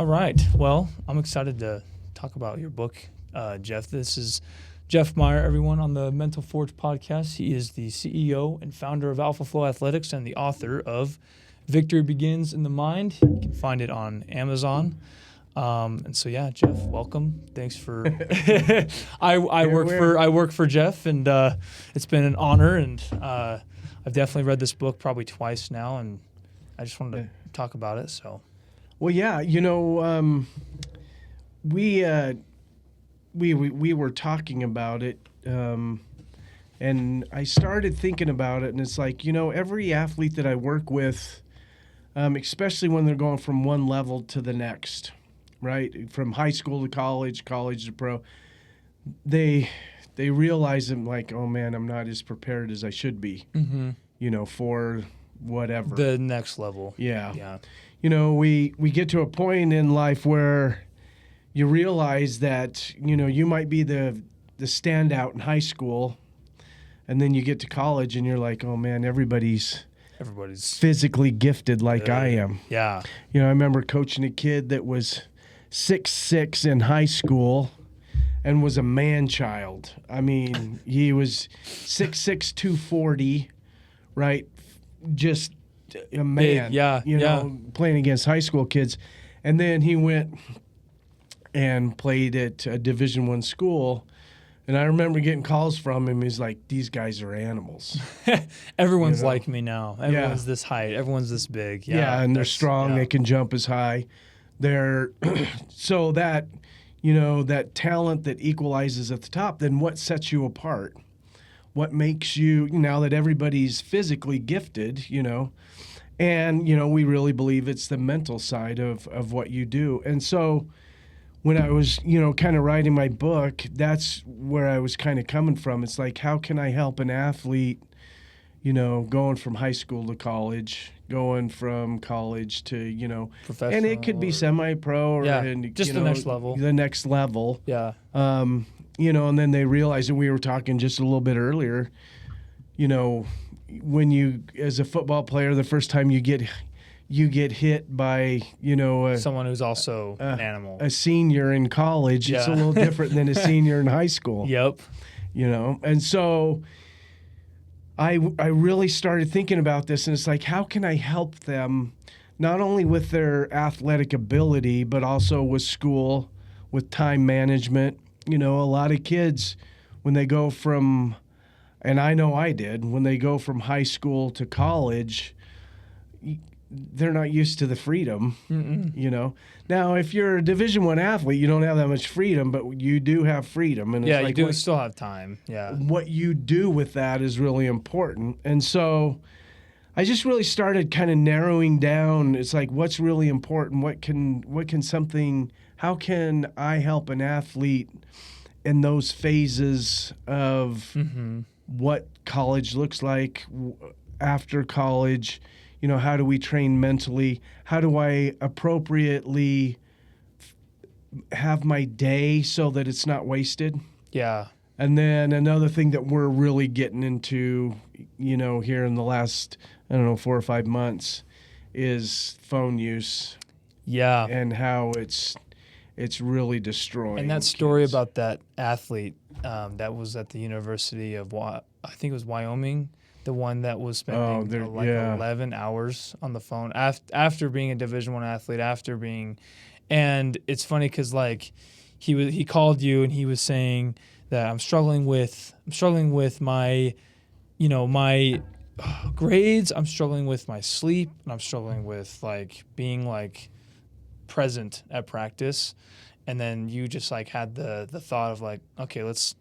All right. Well, I'm excited to talk about your book, Jeff. This is Jeff Meyer, everyone, on the Mental Forge podcast. He is the CEO and founder of Alpha Flow Athletics and the author of Victory Begins in the Mind. You can find it on Amazon. And so, yeah, Jeff, welcome. Thanks for. I work for Jeff, and it's been an honor. And I've definitely read this book probably twice now, and I just wanted to talk about it. So. Well, yeah, we were talking about it, and I started thinking about it, and it's like, every athlete that I work with, especially when they're going from one level to the next, right, from high school to college, college to pro, they realize, I'm like, oh man, I'm not as prepared as I should be, for whatever. The next level. Yeah. We get to a point in life where you realize that, you might be the standout in high school, and then you get to college and you're like, oh man, everybody's physically gifted like I am. Yeah. I remember coaching a kid that was 6'6" in high school and was a man-child. I mean, he was 6'6", 240, right? Just a man, Big, playing against high school kids. And then he went and played at a Division I school. And I remember getting calls from him. He's like, these guys are animals. Everyone's like me now. Everyone's this height. Everyone's this big. Yeah, and they're strong. They can jump as high. They're so that, that talent that equalizes at the top, then what sets you apart? What makes you, now that everybody's physically gifted, and, we really believe it's the mental side of what you do. And so when I was, kind of writing my book, that's where I was kind of coming from. It's like, how can I help an athlete, going from high school to college, going from college to, professional, and it could be semi-pro or just the next level. The next level. Yeah. And then they realized, and we were talking just a little bit earlier, when you, as a football player, the first time you get hit by, someone who's also an animal, a senior in college, it's a little different than a senior in high school. Yep. And so I really started thinking about this, and it's like, how can I help them not only with their athletic ability, but also with school, with time management. A lot of kids, when they go from, and I know I did, when they go from high school to college, they're not used to the freedom, Now, if you're a Division I athlete, you don't have that much freedom, but you do have freedom. And it's you still have time. Yeah. What you do with that is really important. And so I just really started kind of narrowing down. It's like, what's really important? How can I help an athlete in those phases of what college looks like after college? How do we train mentally? How do I appropriately have my day so that it's not wasted? Yeah. And then another thing that we're really getting into, here in the last, 4 or 5 months is phone use. Yeah. And how it's really destroying. And that story about that athlete that was at the University of, I think it was Wyoming, the one that was spending 11 hours on the phone after being a Division I athlete, and it's funny because he called you and he was saying that I'm struggling with my, my grades, I'm struggling with my sleep, and I'm struggling with being present at practice. And then you just had the thought of okay, let's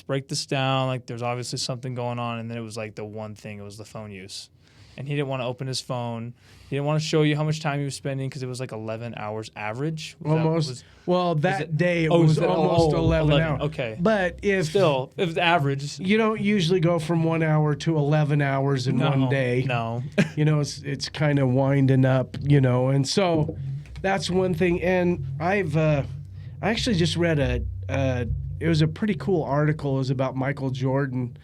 break this down. There's obviously something going on. And then it was the one thing, it was the phone use. And he didn't want to open his phone. He didn't want to show you how much time he was spending because it was 11 hours average. That day it was almost 11 hours. Okay. But if it was average. You don't usually go from 1 hour to 11 hours in one day. No. It's kind of winding up, and so that's one thing. And I actually just read it was a pretty cool article. It was about Michael Jordan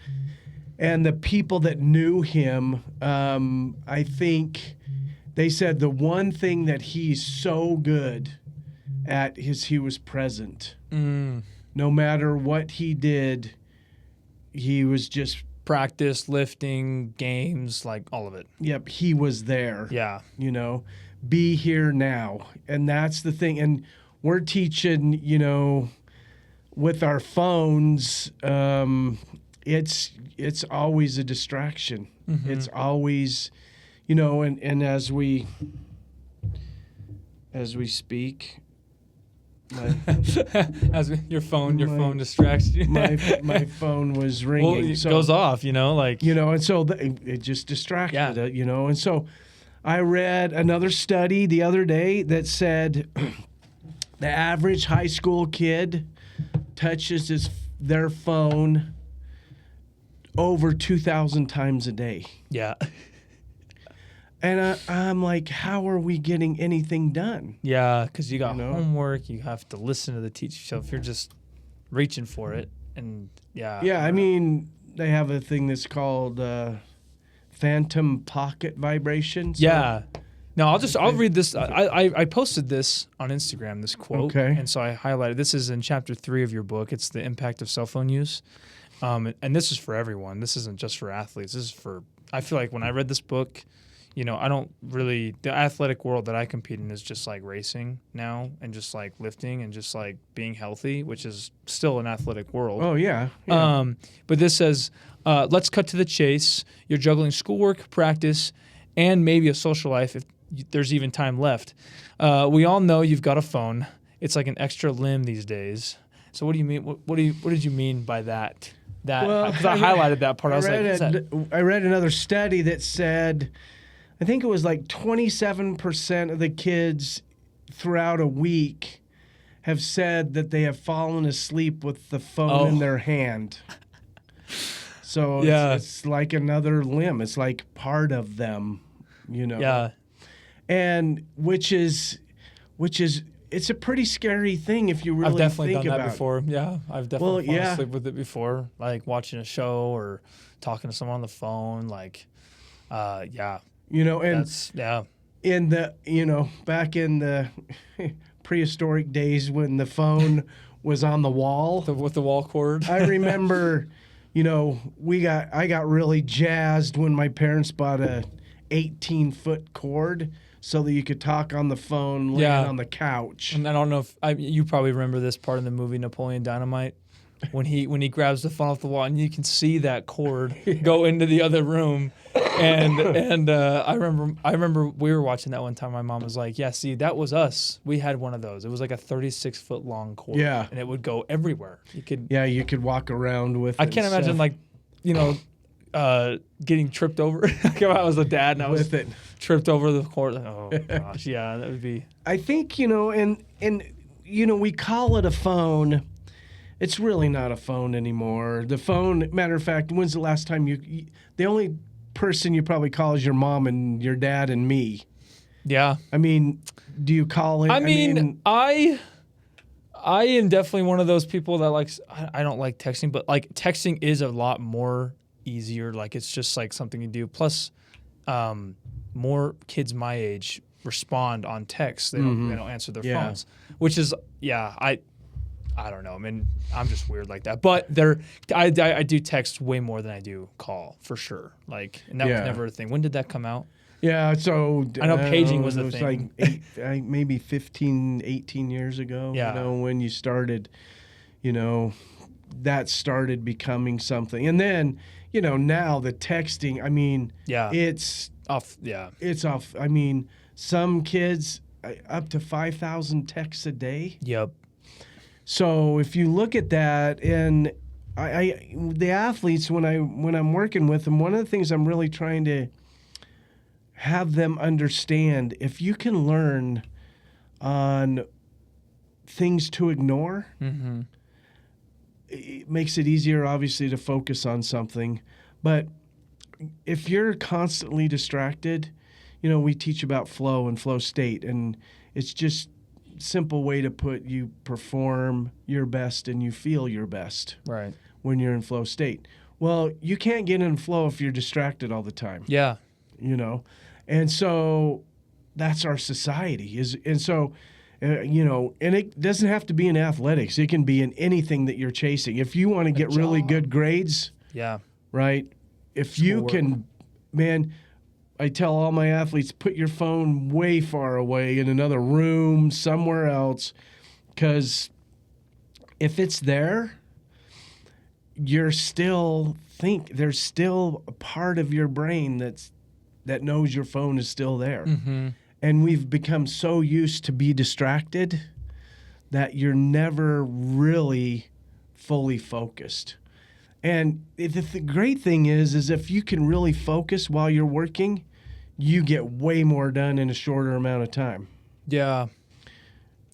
and the people that knew him. I think They said the one thing that he's so good at is he was present. No matter what he did, he was just practice, lifting, games, like all of it. Yep, he was there. Yeah. You know, be here now. And that's the thing. And we're teaching, you know, with our phones, it's always a distraction. It's always, you know, and as we speak, your phone distracts you. my phone was ringing. Well, it goes off, you know, like, you know, and so it just distracted it, you know. And so I read another study the other day that said the average high school kid touches their phone over 2,000 times a day. Yeah. And I'm like, how are we getting anything done? Yeah, because you got homework, you have to listen to the teacher. So if you're just reaching for it, and Yeah, I mean, they have a thing that's called phantom pocket vibrations. So yeah. No, I'll read this. I posted this on Instagram, this quote. Okay. And so I highlighted, this is in chapter 3 of your book. It's the impact of cell phone use. And this is for everyone. This isn't just for athletes. This is for, I feel like when I read this book, you know, I don't really, the athletic world that I compete in is just like racing now and just like lifting and just like being healthy, which is still an athletic world. Oh, yeah. But this says, let's cut to the chase. You're juggling schoolwork, practice, and maybe a social life if there's even time left. We all know you've got a phone. It's like an extra limb these days. So what do you mean? What did you mean by that? Because I highlighted that part. I read another study that said, I think it was like 27% of the kids throughout a week have said that they have fallen asleep with the phone in their hand. So it's like another limb. It's like part of them, you know. Yeah. And which is it's a pretty scary thing if you really think about it. I've definitely done that before. Yeah, I've definitely fallen asleep with it before, like watching a show or talking to someone on the phone. Like, yeah. You know, and in the, you know, back in the prehistoric days when the phone was on the wall with the wall cord. I remember, you know, I got really jazzed when my parents bought a 18-foot cord so that you could talk on the phone laying on the couch. And I don't know if you probably remember this part in the movie Napoleon Dynamite when he grabs the phone off the wall and you can see that cord go into the other room. And I remember we were watching that one time. My mom was like, "Yeah, see, that was us. We had one of those. It was like a 36-foot long cord, and it would go everywhere. You could walk around with. I can't imagine like, you know, getting tripped over. Like if I was a dad and I was tripped over the cord. Like, oh gosh, yeah, that would be. I think, you know, and you know, we call it a phone. It's really not a phone anymore. The phone. Matter of fact, when's the last time the only person you probably call is your mom and your dad and me. Yeah. I mean, do you call it? I mean, I am definitely one of those people that likes, I don't like texting, but like texting is a lot more easier. Like it's just like something you do. Plus, more kids my age respond on text. They don't answer their phones, which is, I don't know. I mean, I'm just weird like that. But I do text way more than I do call, for sure. Like, and that was never a thing. When did that come out? Yeah, so I know paging was a thing. Like maybe 15, 18 years ago. Yeah. You know, when you started, you know, that started becoming something. And then, you know, now the texting, I mean, it's off. Yeah. It's off. I mean, some kids up to 5,000 texts a day. Yep. So if you look at that, and the athletes, when I'm working with them, one of the things I'm really trying to have them understand, if you can learn on things to ignore, it makes it easier, obviously, to focus on something. But if you're constantly distracted, you know, we teach about flow and flow state, and it's just simple way to put you perform your best and you feel your best when you're in flow state. Well, you can't get in flow if you're distracted all the time. Yeah. You know? And so that's our society and so and it doesn't have to be in athletics. It can be in anything that you're chasing. If you want to get really good grades, right? If you can, man, I tell all my athletes, put your phone way far away in another room somewhere else, because if it's there, there's still a part of your brain that knows your phone is still there. Mm-hmm. And we've become so used to be distracted that you're never really fully focused. And the great thing is if you can really focus while you're working, you get way more done in a shorter amount of time. Yeah.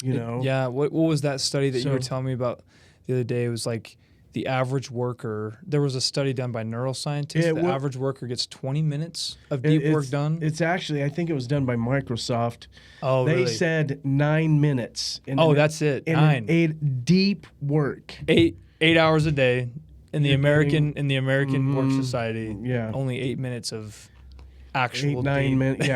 Yeah. What was that study that you were telling me about the other day? It was like the average worker. There was a study done by neuroscientists. The average worker gets 20 minutes of deep work done. It's actually, I think it was done by Microsoft. Oh, they really? said 9 minutes. That's it. 9. Deep work. 8 hours a day. In the American Work Society, only 8 minutes of actual 9 minutes,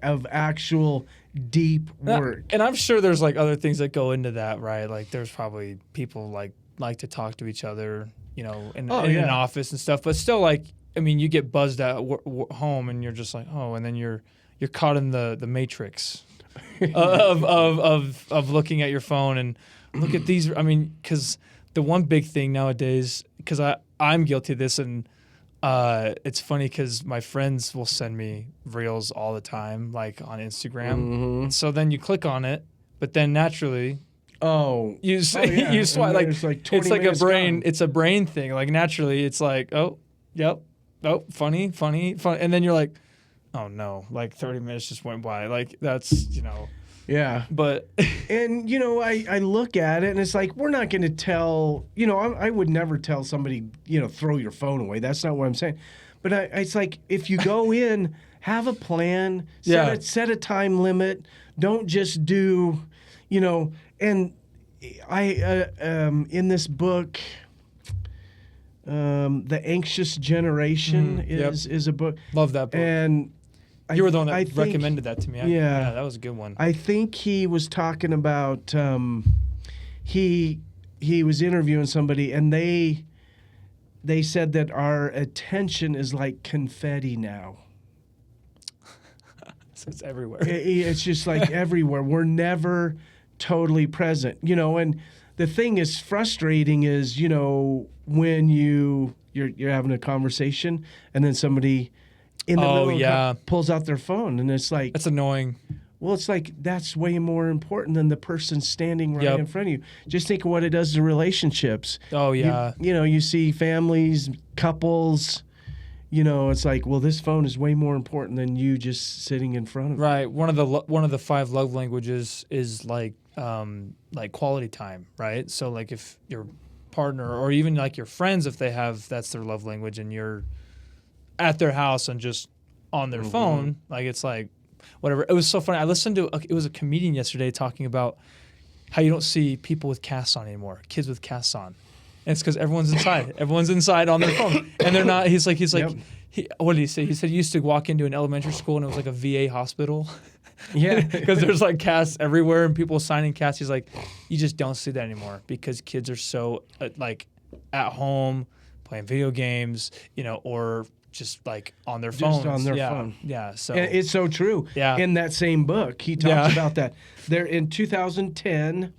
of actual deep work. And I'm sure there's like other things that go into that, right? Like there's probably people like to talk to each other, in an office and stuff. But still, like, I mean, you get buzzed at home, and you're just like, and then you're caught in the matrix of looking at your phone and look at these. I mean, because the one big thing nowadays, because I'm guilty of this, and it's funny because my friends will send me reels all the time, like on Instagram. Mm-hmm. And so then you click on it, but then naturally, you swipe. Like it's like a brain. It's a brain thing. Like naturally, it's like, funny, and then you're like, oh no, like 30 minutes just went by. Like that's Yeah. But and I look at it and it's like, we're not going to tell, I would never tell somebody, throw your phone away. That's not what I'm saying. But it's like, if you go in, have a plan, set a time limit. Don't just do, and I in this book, The Anxious Generation is a book. Love that book. And you were the one that recommended that to me. Yeah, that was a good one. I think he was talking about he was interviewing somebody, and they said that our attention is like confetti now. So it's everywhere. It's just like everywhere. We're never totally present, and the thing is frustrating is, when you're having a conversation and then somebody in the middle pulls out their phone, and it's like, that's annoying. Well, it's like that's way more important than the person standing right in front of you. Just think of what it does to relationships. Oh yeah. You see families, couples. It's like, well, this phone is way more important than you just sitting in front of it. Right. One of the 5 love languages is like quality time, right? So like if your partner or even like your friends, if that's their love language, and you're at their house and just on their phone, like it's like whatever. It was so funny. I listened to it was a comedian yesterday talking about how you don't see people with casts on anymore, kids with casts on. And it's because everyone's inside. Everyone's inside on their phone, and they're not. He's like, what did he say? He said he used to walk into an elementary school and it was like a VA hospital. Yeah, because there's like casts everywhere and people signing casts. He's like, you just don't see that anymore because kids are so like at home playing video games, or just like on their phones. Just on their phone. Yeah. So and it's so true. Yeah. In that same book, he talks about that. There in 2010,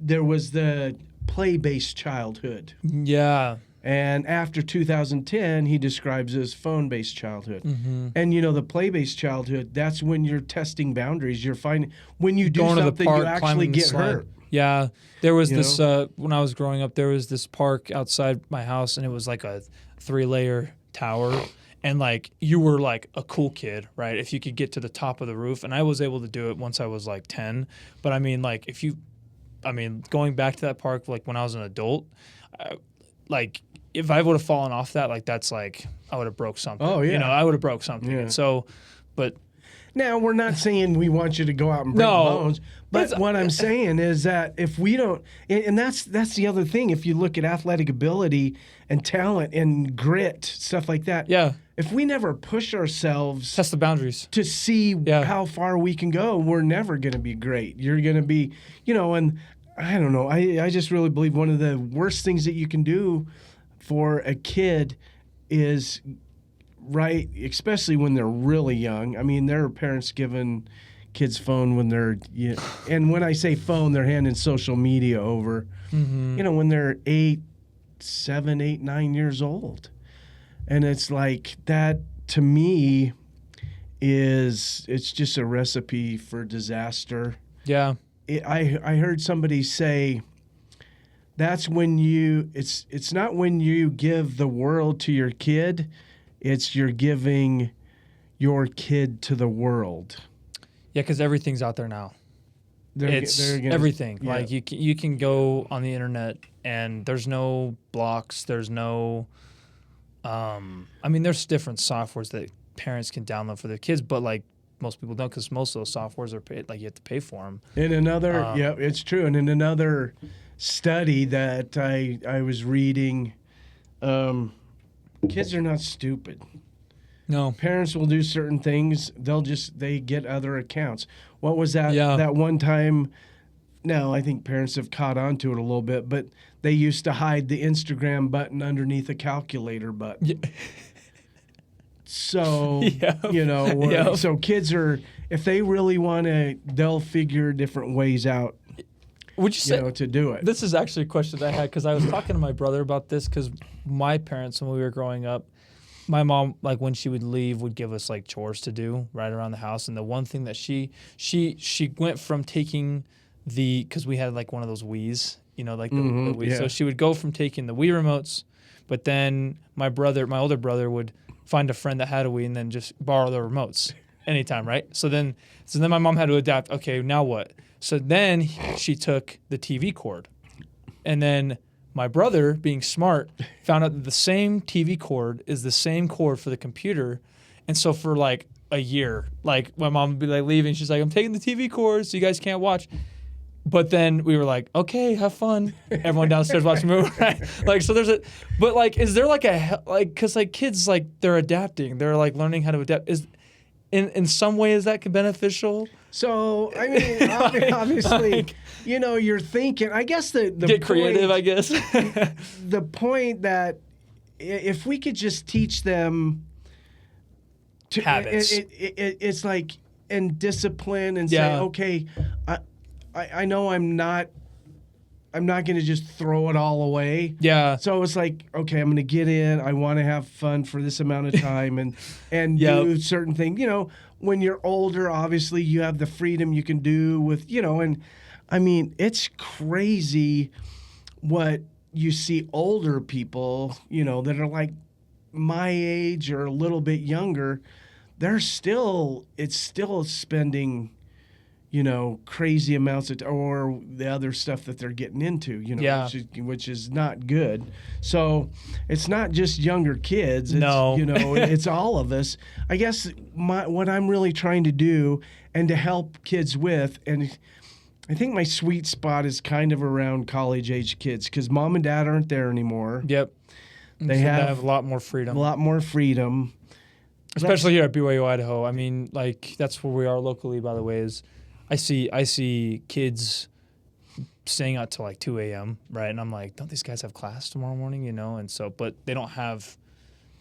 there was the play-based childhood. Yeah. And after 2010, he describes as phone-based childhood. Mm-hmm. And, the play-based childhood, that's when you're testing boundaries. You're finding when you do Going something, you actually get hurt. Yeah. There was this, when I was growing up, there was this park outside my house, and it was like a 3-layer tower. And, like, you were, like, a cool kid, right, if you could get to the top of the roof. And I was able to do it once I was, like, 10. But, I mean, like, going back to that park, like, when I was an adult, like, if I would have fallen off that, like, that's like, I would have broke something. Oh, yeah. I would have broke something. Yeah. And so, but. Now, we're not saying we want you to go out and break bones. But what I'm saying is that if we don't, and that's the other thing, if you look at athletic ability and talent and grit, stuff like that. Yeah. if we never push ourselves, test the boundaries to see how far we can go, we're never going to be great. You're going to be, and I don't know. I just really believe one of the worst things that you can do for a kid is, right, especially when they're really young. I mean, there are parents giving kids phone when they're, and when I say phone, they're handing social media over, when they're 7, 8, 9 years old. And it's like that, to me, it's just a recipe for disaster. Yeah. I heard somebody say that's when it's not when you give the world to your kid, it's you're giving your kid to the world. Yeah, because everything's out there now. Everything. Yeah. Like you can go on the internet and there's no blocks, there's no there's different softwares that parents can download for their kids, but like most people don't, because most of those softwares are paid. Like you have to pay for them. In another, it's true. And in another study that I was reading, kids are not stupid. No, parents will do certain things. They get other accounts. What was that? That one time. Now, I think parents have caught on to it a little bit, but they used to hide the Instagram button underneath a calculator button. Yeah. So, so kids are, if they really want to, they'll figure different ways out. Would you say to do it? This is actually a question that I had, because I was talking to my brother about this, because my parents, when we were growing up, my mom, like when she would leave, would give us like chores to do right around the house. And the one thing that she went from taking because we had like one of those Wiis, the Wii. Yeah. So she would go from taking the Wii remotes, but then my older brother would find a friend that had a Wii and then just borrow the remotes anytime, right? So then my mom had to adapt. Okay, now what? So then she took the TV cord, and then my brother, being smart, found out that the same TV cord is the same cord for the computer, and so for like a year, like my mom would be like leaving, she's like, I'm taking the TV cord so you guys can't watch. But then we were like, okay, have fun. Everyone downstairs watching a movie, right? Like, so but like, is there like because like kids, like they're adapting, they're like learning how to adapt. In some way, is that beneficial? So, I mean, obviously, you're thinking, I guess the get point, creative, I guess. The point that if we could just teach them habits, it's like, and discipline, and say, okay, I know I'm not going to just throw it all away. Yeah. So it's like, okay, I'm going to get in. I want to have fun for this amount of time and do certain things. When you're older, obviously you have the freedom you can do with, and I mean, it's crazy what you see older people, that are like my age or a little bit younger. It's still spending crazy amounts or the other stuff that they're getting into, which is not good. So it's not just younger kids. It's, it's all of us. I guess what I'm really trying to do and to help kids with, and I think my sweet spot is kind of around college-age kids, because mom and dad aren't there anymore. Yep. They have a lot more freedom. Especially here at BYU, Idaho. I mean, like, that's where we are locally, by the way, is I see kids staying out till like 2 a.m., right? And I'm like, don't these guys have class tomorrow morning, And so, but they don't have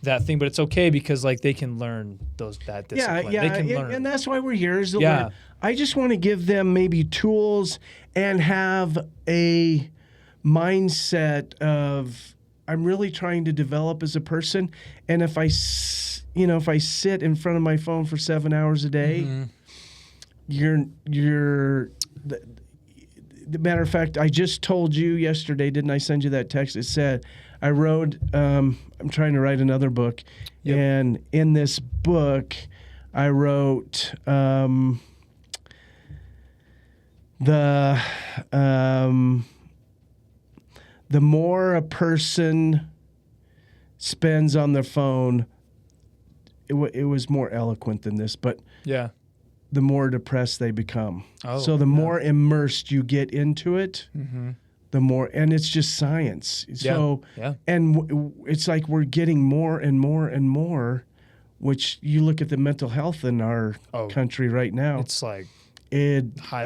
that thing. But it's okay, because like they can learn that discipline. Yeah, they can learn. And that's why we're here, is to learn. I just want to give them maybe tools and have a mindset of, I'm really trying to develop as a person. And if I sit in front of my phone for 7 hours a day, the matter of fact, I just told you yesterday, didn't I send you that text? It said, I wrote, I'm trying to write another book. Yep. And in this book, I wrote the more a person spends on their phone, it was more eloquent than this, but the more depressed they become. So the more immersed you get into it, the more, and it's just science. So, and it's like we're getting more and more and more which you look at the mental health in our country right now. It's like a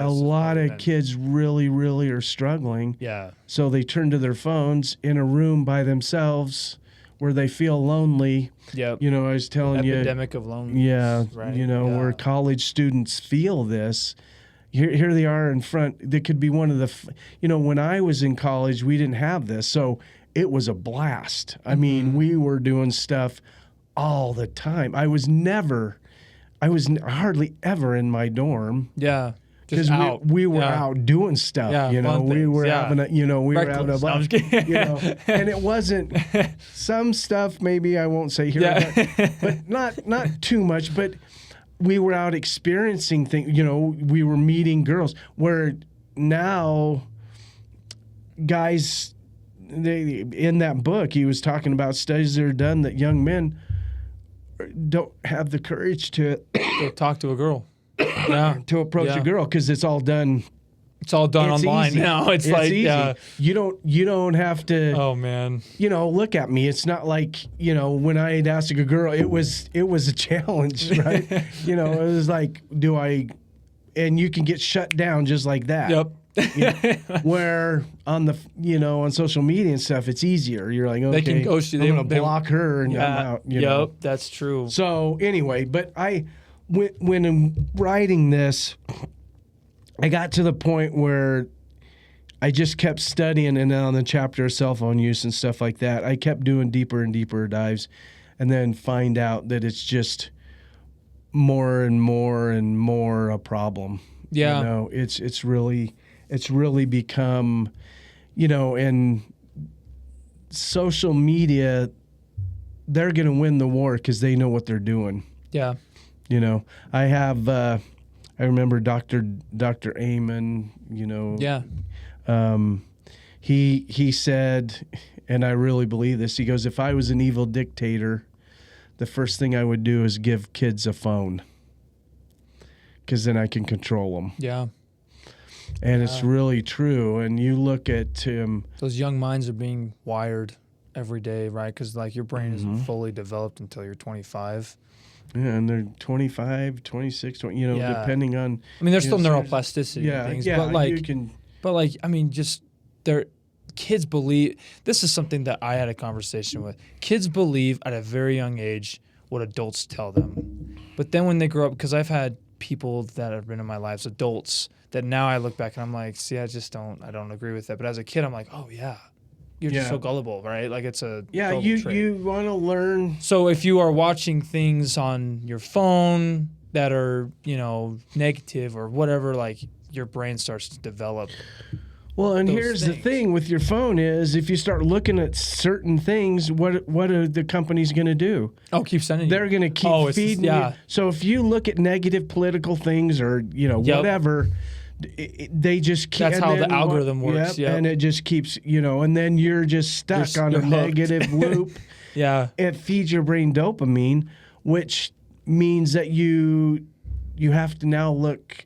lot of kids really, really are struggling. Yeah. So they turn to their phones in a room by themselves where they feel lonely. Yep. You know, I was telling you. Epidemic of loneliness. Yeah. Right? You know, where college students feel this. Here they are in front. That could be one of the, when I was in college, we didn't have this. So it was a blast. I mean, we were doing stuff all the time. I was hardly ever in my dorm. Yeah. Because we were out doing stuff, we were having a blast, and it wasn't some stuff maybe I won't say here, but not too much, but we were out experiencing things, we were meeting girls, where now guys, in that book, he was talking about studies that are done that young men don't have the courage to talk to a girl. To approach a girl, because it's all done. It's all done online easy. now. It's like easy. You don't have to. Oh man. Look at me. It's not like when I had asked a girl, it was a challenge, right? It was like, and you can get shut down just like that. Yep. Where on the on social media and stuff, it's easier. You're like, okay, they can ghost you. I'm gonna block her and I'm out. Yep, that's true. So anyway, but when I'm writing this, I got to the point where I just kept studying, and then on the chapter of cell phone use and stuff like that, I kept doing deeper and deeper dives, and then find out that it's just more and more and more a problem. Yeah. It's really become, and social media, they're going to win the war because they know what they're doing. Yeah. I have, I remember Dr. Amen, Yeah. He said, and I really believe this, he goes, if I was an evil dictator, the first thing I would do is give kids a phone, because then I can control them. Yeah. And it's really true. And you look at those young minds are being wired every day, right? Because your brain isn't fully developed until you're 25. Yeah, and they're 25, 26, 20, depending on... I mean, there's still neuroplasticity and things. But kids believe... This is something that I had a conversation with. Kids believe at a very young age what adults tell them. But then when they grow up... Because I've had people that have been in my lives, adults, that now I look back and I'm like, see, I don't agree with that. But as a kid, I'm like, oh, yeah. You're just so gullible, right? Like it's a you want to learn. So if you are watching things on your phone that are negative or whatever, your brain starts to develop. Well, and here's the thing with your phone is if you start looking at certain things, what are the companies going to do? Oh, keep sending. They're going to keep feeding you. So if you look at negative political things or whatever. They just keep. That's how the algorithm works. Yep. And it just keeps, and then you're just stuck on a negative loop. Yeah. It feeds your brain dopamine, which means that you have to now look.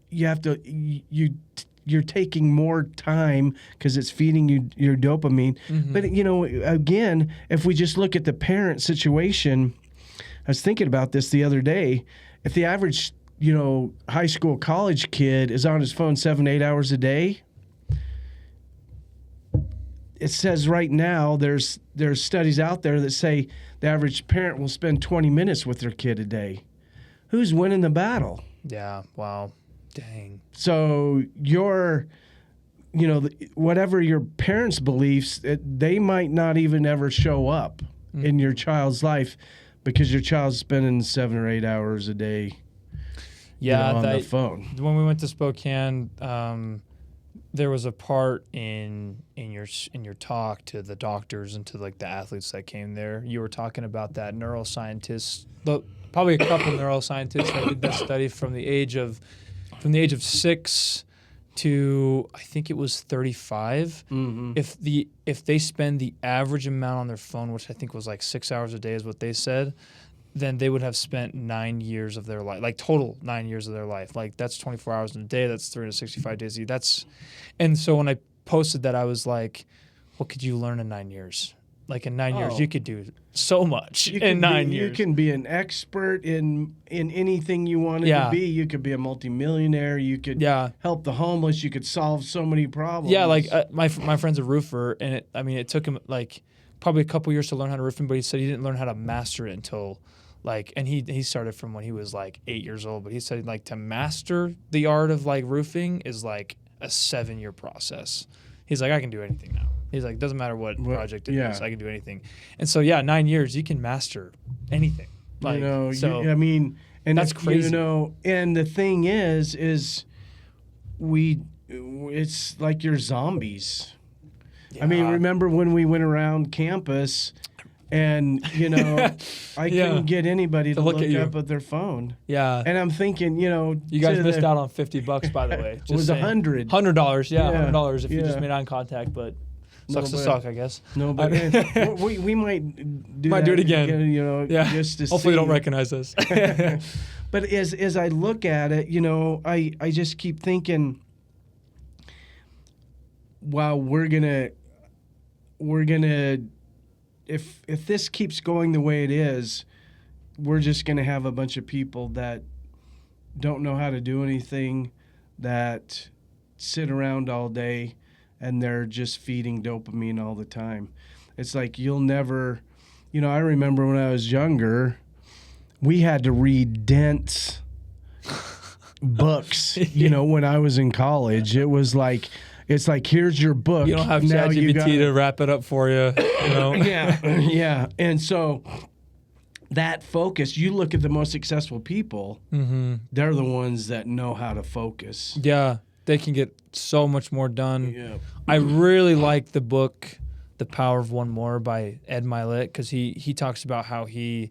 You're taking more time because it's feeding you your dopamine. Mm-hmm. But again, if we just look at the parent situation, I was thinking about this the other day. If the average high school, college kid is on his phone 7-8 hours a day. It says right now there's studies out there that say the average parent will spend 20 minutes with their kid a day. Who's winning the battle? Yeah. Wow. Dang. So whatever your parents' beliefs, they might not even ever show up in your child's life because your child's spending 7 or 8 hours a day. Yeah, on the phone. When we went to Spokane, there was a part in your talk to the doctors and to the athletes that came there. You were talking about that neuroscientists, probably a couple neuroscientists that did that study from the age of 6 to I think it was 35. Mm-hmm. If they spend the average amount on their phone, which I think was 6 hours a day, is what they said, then they would have spent 9 years of their life, total 9 years of their life. That's 24 hours in a day. That's 365 days a year. And so when I posted that, I was like, what could you learn in 9 years? like in 9 years, you could do so much in 9 years. You can be an expert in anything you wanted to be. You could be a multimillionaire. You could help the homeless. You could solve so many problems. Yeah, like my friend's a roofer, and it took him like probably a couple years to learn how to roofing, but he said he didn't learn how to master it until like, and he started from when he was like 8 years old, but he said like to master the art of like roofing is like a 7-year process. He's like, I can do anything now. He's like, doesn't matter what project it is, I can do anything. And so 9 years, you can master anything. Like, and that's crazy. And the thing is it's like you're zombies. Yeah. I mean, remember when we went around campus and, I couldn't get anybody to look up at their phone. Yeah. And I'm thinking, you guys missed out on $50, by the way. It was $100. $100, $100 if you just made eye contact, but sucks to suck, I guess. No, but we might do it again. Just to hopefully, don't recognize us. But as I look at it, I just keep thinking, wow, we're gonna if this keeps going the way it is, we're just gonna have a bunch of people that don't know how to do anything, that sit around all day, and they're just feeding dopamine all the time. It's like you'll never, I remember when I was younger, we had to read dense books, when I was in college. It was like, it's like, here's your book. You don't have ChatGPT to wrap it up for you, Yeah. And so that focus, you look at the most successful people, they're the ones that know how to focus. Yeah. They can get so much more done. Yeah. I really like the book, The Power of One More by Ed Mylett, because he talks about how he's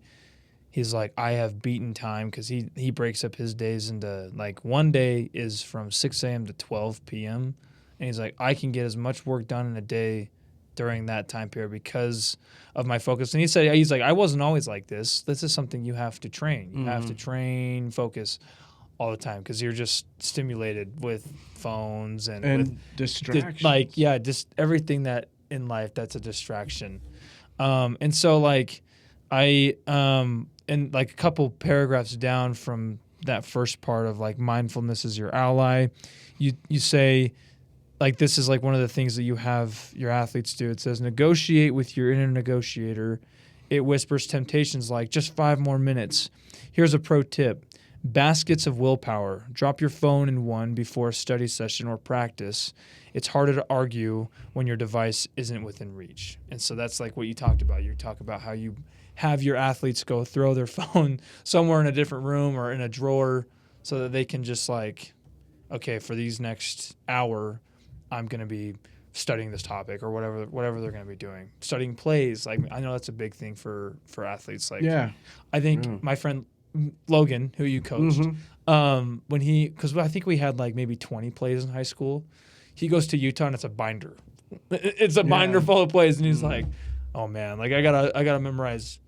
like, I have beaten time, because he breaks up his days into, like, one day is from 6 a.m. to 12 p.m., and he's like, I can get as much work done in a day during that time period because of my focus. And he's like, I wasn't always like this. This is something you have to train. You have to train focus all the time because you're just stimulated with phones and with distractions. Just everything that in life that's a distraction. And so like and like a couple paragraphs down from that first part of like mindfulness is your ally, you say, like, this is like one of the things that you have your athletes do. It says, negotiate with your inner negotiator. It whispers temptations like, just 5 more minutes. Here's a pro tip. Baskets of willpower. Drop your phone in one before a study session or practice. It's harder to argue when your device isn't within reach. And so that's like what you talked about. You talk about how you have your athletes go throw their phone somewhere in a different room or in a drawer so that they can just like, okay, for these next hour, I'm going to be studying this topic or whatever they're going to be doing. Studying plays. Like, I know that's a big thing for athletes. Like, I think my friend Logan, who you coached, because I think we had like maybe 20 plays in high school. He goes to Utah and it's a binder. It's a binder full of plays, and he's like, "Oh man, like I gotta memorize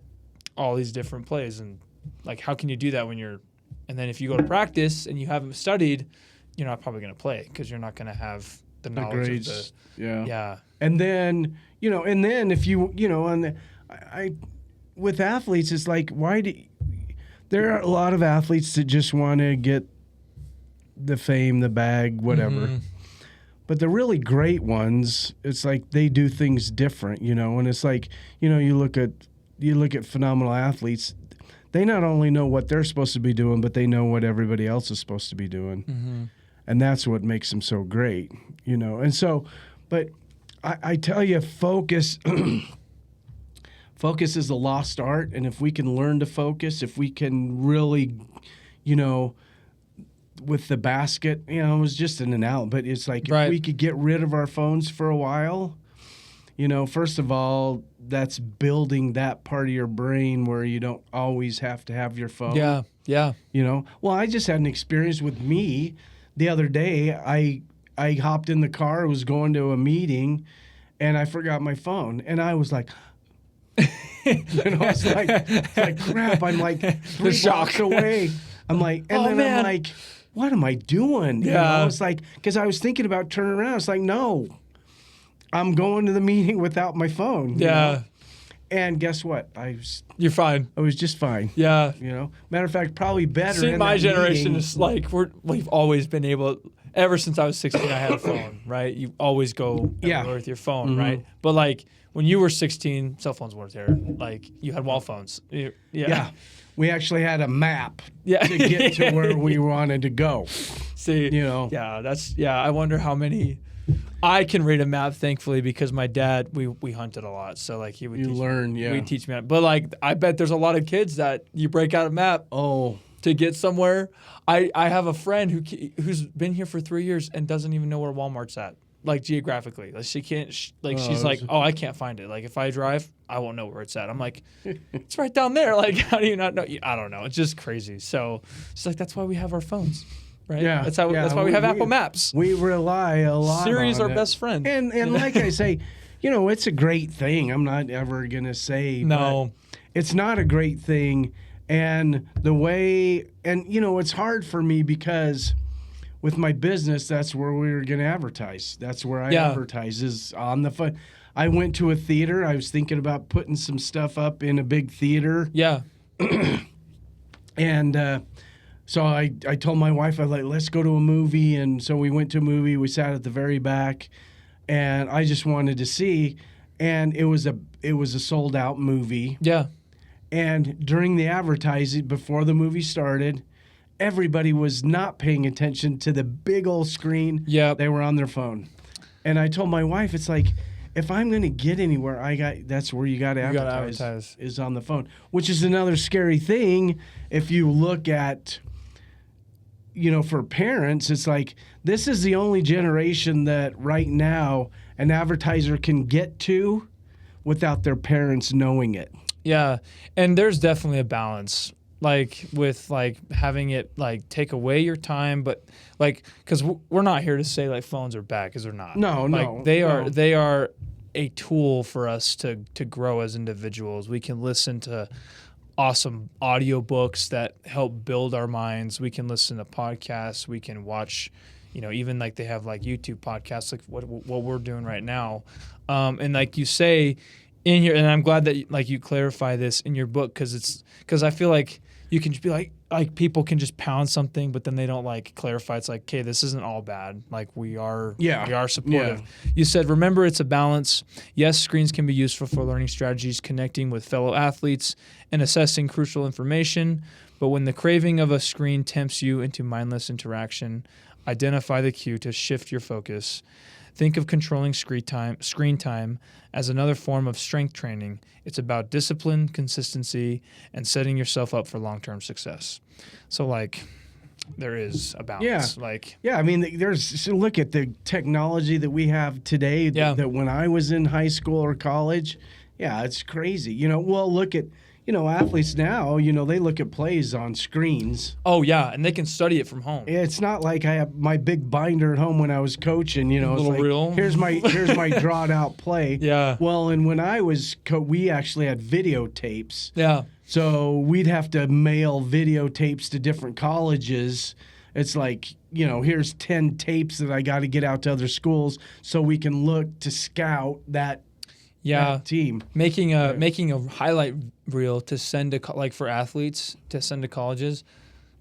all these different plays." And like, how can you do that when you're? And then if you go to practice and you haven't studied, you're not probably gonna play because you're not gonna have the knowledge grades, of the yeah. And then if you with athletes, it's like, there are a lot of athletes that just want to get the fame, the bag, whatever. But the really great ones, it's like they do things different, and it's like, you look at phenomenal athletes, they not only know what they're supposed to be doing, but they know what everybody else is supposed to be doing. And that's what makes them so great, And so, but I tell you, focus is a lost art, and if we can learn to focus, if we can really, with the basket, it was just in and out, but it's like if we could get rid of our phones for a while, first of all, that's building that part of your brain where you don't always have to have your phone. Yeah. Well, I just had an experience with me the other day. I hopped in the car, was going to a meeting, and I forgot my phone, and I was like, it's like crap. I'm like 3 blocks away. I'm like, I'm like, what am I doing? It's like, because I was thinking about turning around. It's like, no, I'm going to the meeting without my phone. And guess what? You're fine. I was just fine. Yeah. Matter of fact, probably better. See, my generation is like we've always been able. Ever since I was 16, I had a phone. Right? You always go everywhere with your phone, right? But like when you were 16, cell phones weren't there. Like you had wall phones. Yeah. We actually had a map to get to where we wanted to go. See, Yeah, I wonder how many. I can read a map, thankfully, because my dad, we hunted a lot. So, like, he would we'd teach me. But, like, I bet there's a lot of kids that you break out a map to get somewhere. I have a friend who's been here for 3 years and doesn't even know where Walmart's at, like, geographically. Like, she can't, she's like, I can't find it. Like, if I drive, I won't know where it's at. I'm like, it's right down there. Like, how do you not know? I don't know. It's just crazy. So, it's like, that's why we have our phones. Right? Yeah, that's why we have Apple Maps. We rely a lot Siri's on our best friend. And like I say, it's a great thing. I'm not ever going to say no. It's not a great thing. And the way, it's hard for me because with my business, that's where we were going to advertise. That's where I advertise is on the phone. I went to a theater. I was thinking about putting some stuff up in a big theater. Yeah. And, so I told my wife, I was like, let's go to a movie. And so we went to a movie. We sat at the very back, and I just wanted to see. And it was a sold out movie. Yeah. And during the advertising, before the movie started, everybody was not paying attention to the big old screen. Yeah. They were on their phone. And I told my wife, it's like, if I'm going to get anywhere, that's where you got to advertise is on the phone, which is another scary thing. If you look at, for parents, it's like this is the only generation that right now an advertiser can get to without their parents knowing it. Yeah, and there's definitely a balance, like with like having it like take away your time, but like because we're not here to say like phones are bad because they're not. No, they are a tool for us to grow as individuals. We can listen to awesome audiobooks that help build our minds. We can listen to podcasts. We can watch, even like they have like YouTube podcasts, like what we're doing right now. And like you say in here, and I'm glad that like you clarify this in your book because I feel like you can just be like people can just pound something, but then they don't like clarify. It's like, okay, this isn't all bad. Like we are supportive. Yeah. You said, remember, it's a balance. Yes, screens can be useful for learning strategies, connecting with fellow athletes, and assessing crucial information. But when the craving of a screen tempts you into mindless interaction, identify the cue to shift your focus. Think of controlling screen time as another form of strength training. It's about discipline, consistency, and setting yourself up for long-term success. So, like, there is a balance. I mean, look at the technology that we have today that when I was in high school or college, it's crazy. Look at athletes now, they look at plays on screens. Oh, yeah, and they can study it from home. It's not like I have my big binder at home when I was coaching, it's like, reel. here's my drawn out play. Yeah. Well, and when I was we actually had videotapes. Yeah. So we'd have to mail videotapes to different colleges. It's like, here's 10 tapes that I got to get out to other schools so we can look to scout that team. Making a highlight reel to send to like for athletes to send to colleges.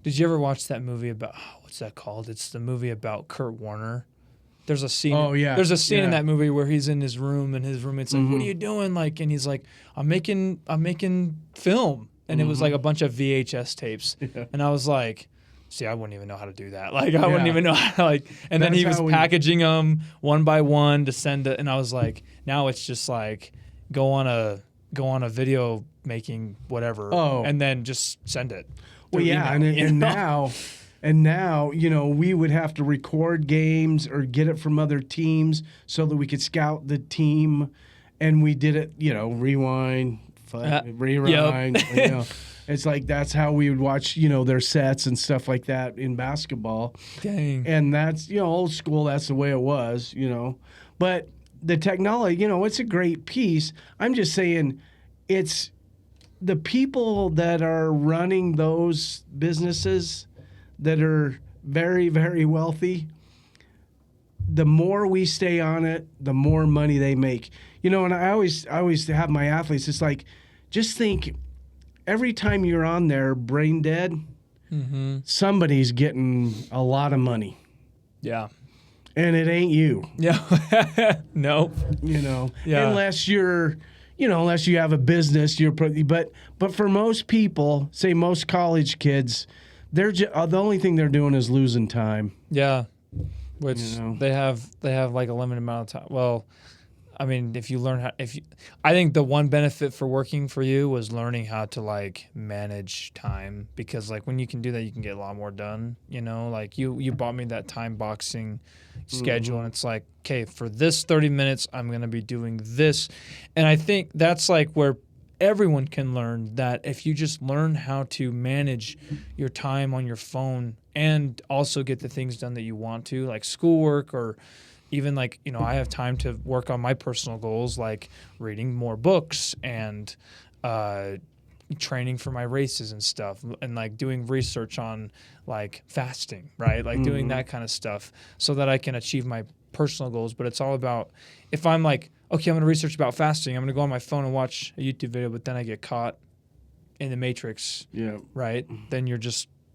Did you ever watch that movie about what's that called? It's the movie about Kurt Warner. There's a scene. Oh yeah. There's a scene in that movie where he's in his room and his roommate's like, "What are you doing?" Like, and he's like, "I'm making film." And it was like a bunch of VHS tapes. Yeah. And I was like, see, I wouldn't even know how to do that. Like, I wouldn't even know how to, like, and then he was packaging them one by one to send it. And I was like, now it's just like, go on a video making whatever and then just send it. Well, yeah. Email, and now, we would have to record games or get it from other teams so that we could scout the team. And we did it, rewind, rewind. Yep. It's like that's how we would watch, their sets and stuff like that in basketball. Dang. And that's, old school. That's the way it was, But the technology, it's a great piece. I'm just saying it's the people that are running those businesses that are very, very wealthy. the more we stay on it, the more money they make. You know, and I always have my athletes, it's like, just think, every time you're on there brain dead, somebody's getting a lot of money. Yeah. And it ain't you. Yeah. No. You know, yeah. Unless you're, unless you have a business, but for most people, say most college kids, they're the only thing they're doing is losing time. Yeah. Which they have like a limited amount of time. Well, I mean, if you learn I think the one benefit for working for you was learning how to like manage time, because like when you can do that, you can get a lot more done. Like you bought me that time boxing schedule, and it's like, okay, for this 30 minutes, I'm going to be doing this. And I think that's like where everyone can learn that, if you just learn how to manage your time on your phone and also get the things done that you want to, like schoolwork, or even like, I have time to work on my personal goals, like reading more books and training for my races and stuff, and like doing research on like fasting, right? Like doing that kind of stuff so that I can achieve my personal goals. But it's all about, if I'm like, okay, I'm going to research about fasting, I'm going to go on my phone and watch a YouTube video, but then I get caught in the matrix, right? Then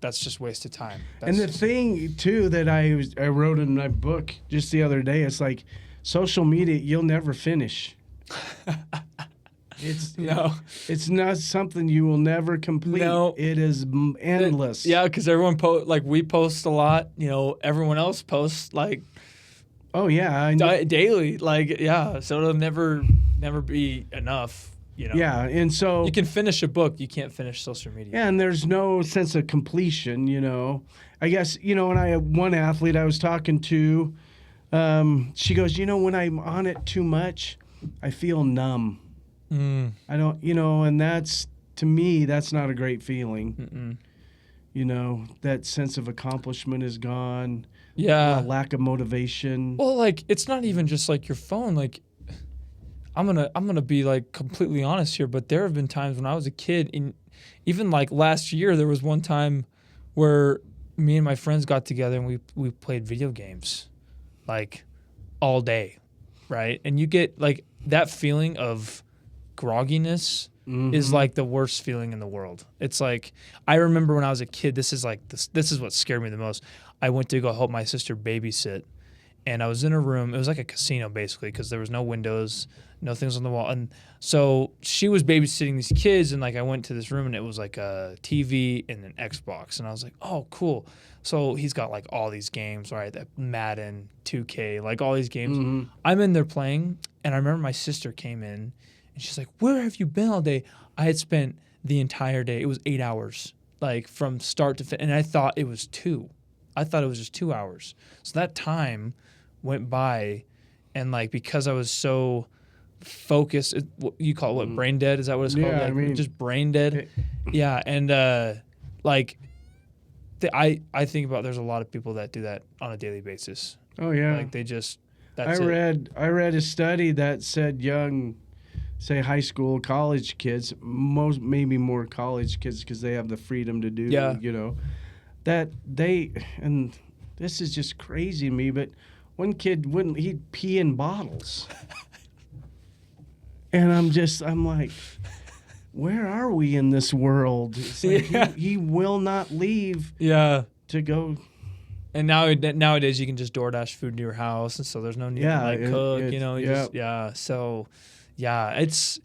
that's just wasted time. And the thing too that I wrote in my book just the other day, it's like, social media, you'll never finish. It's not something you will never complete. No. It is endless. Because everyone we post a lot. Everyone else posts like, oh yeah, daily. So it'll never be enough. Yeah, and so you can finish a book, you can't finish social media. Yeah, and there's no sense of completion. I guess when I had one athlete I was talking to, she goes, when I'm on it too much, I feel numb. I don't, and that's, to me, that's not a great feeling. That sense of accomplishment is gone. Yeah. Lack of motivation. Well, like, it's not even just like your phone. Like, I'm gonna be like completely honest here, but there have been times when I was a kid, and even like last year, there was one time where me and my friends got together and we played video games, like, all day, right? And you get like that feeling of grogginess is like the worst feeling in the world. It's like, I remember when I was a kid, this is what scared me the most. I went to go help my sister babysit, and I was in a room. It was like a casino basically, because there was no windows, no things on the wall. And so she was babysitting these kids, and like I went to this room and it was like a TV and an Xbox, and I was like, oh, cool. So he's got like all these games, right? That Madden, 2K, like all these games. I'm in there playing, and I remember my sister came in, and she's like, where have you been all day? I had spent the entire day. It was 8 hours, like from start to finish, and I thought it was 2. I thought it was just 2 hours. So that time went by, and like, because I was so focused, you call it what, brain dead? Is that what it's called? Yeah, like, I mean, just brain dead. Yeah, and like, I think about, there's a lot of people that do that on a daily basis. Oh yeah, like they just. I read a study that said young, say high school, college kids, maybe more college kids because they have the freedom to do, that they, and this is just crazy to me, but one kid he'd pee in bottles. And I'm like, where are we in this world? It's like he will not leave to go. And nowadays you can just DoorDash food to your house, and so there's no need to cook, So it's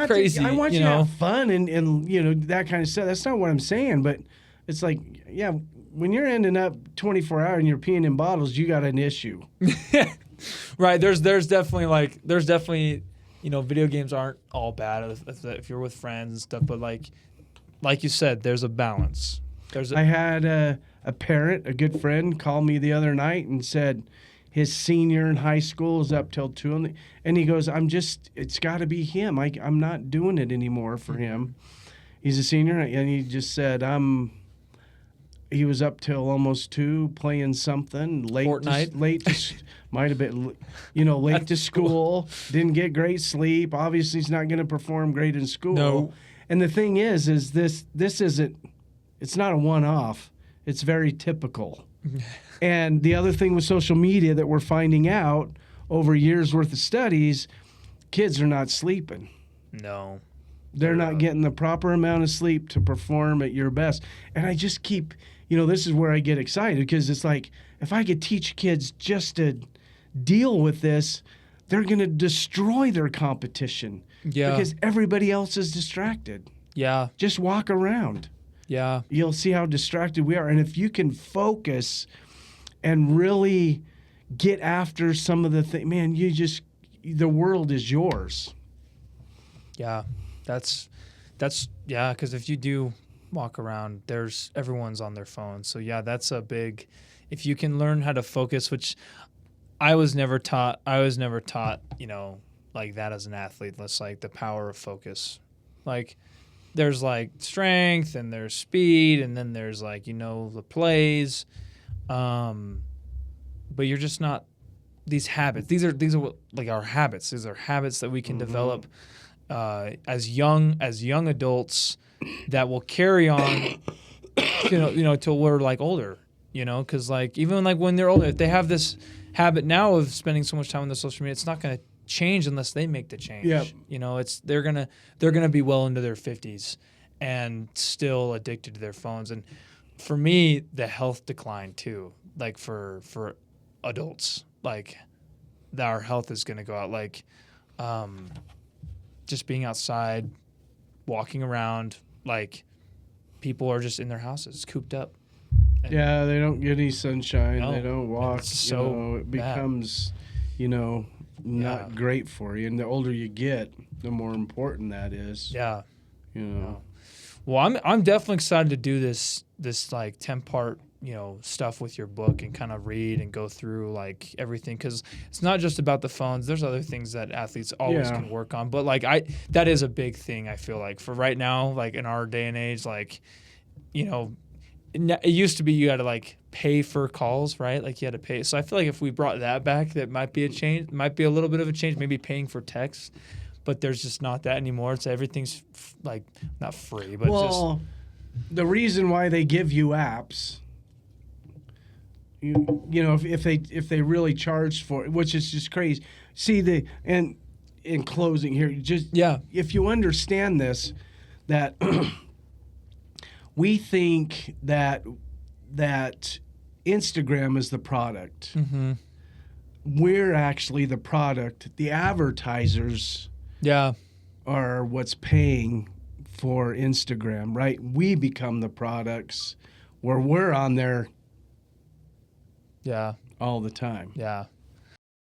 crazy. I want you to have fun and that kind of stuff. That's not what I'm saying, but it's like, when you're ending up 24 hours and you're peeing in bottles, you got an issue. Right. There's definitely video games aren't all bad if you're with friends and stuff, but like you said, there's a balance. I had a parent, a good friend, call me the other night and said his senior in high school is up till 2 and he goes, it's got to be him. I'm not doing it anymore for him. He's a senior, and he just said, he was up till almost 2 playing something late. Fortnite? Might have been, late to school. Didn't get great sleep. Obviously, he's not going to perform great in school. No. And the thing is this isn't. It's not a one-off. It's very typical. And the other thing with social media that we're finding out over years worth of studies, kids are not sleeping. No. They're not getting the proper amount of sleep to perform at your best. And I just keep, this is where I get excited, because it's like, if I could teach kids just to deal with this, they're going to destroy their competition. Yeah. Because everybody else is distracted. Yeah. Just walk around. Yeah. You'll see how distracted we are. And if you can focus and really get after some of the things, man, the world is yours. Yeah. That's because if you do walk around, everyone's on their phone. So yeah, that's a big, if you can learn how to focus, which I was never taught, like that as an athlete. That's like the power of focus. Like there's like strength and there's speed and then there's like, the plays. But you're just not these habits. These are like our habits. These are habits that we can develop as young adults that will carry on, till we're like older, because like even like when they're older, if they have this habit now of spending so much time on the social media, it's not going to change unless they make the change. Yep. They're gonna be well into their 50s and still addicted to their phones. And for me, the health decline too. Like for adults, like our health is gonna go out. Like just being outside, walking around, like people are just in their houses, cooped up. Yeah, they don't get any sunshine. No, they don't walk. It becomes, not great for you. And the older you get, the more important that is. Yeah. Yeah. Well, I'm definitely excited to do this like 10-part, stuff with your book and kind of read and go through like everything, because it's not just about the phones. There's other things that athletes always can work on. But like that is a big thing, I feel like, for right now, like in our day and age, like, it used to be you had to like pay for calls, right? Like you had to pay. So I feel like if we brought that back, that might be a change, might be a little bit of a change, maybe paying for texts, but there's just not that anymore. So everything's like not free, but the reason why they give you apps, if they really charge for it, which is just crazy. See and in closing here, if you understand this, that we think that Instagram is the product. Mm-hmm. We're actually the product. The advertisers are what's paying for Instagram, right? We become the products where we're on there all the time. Yeah.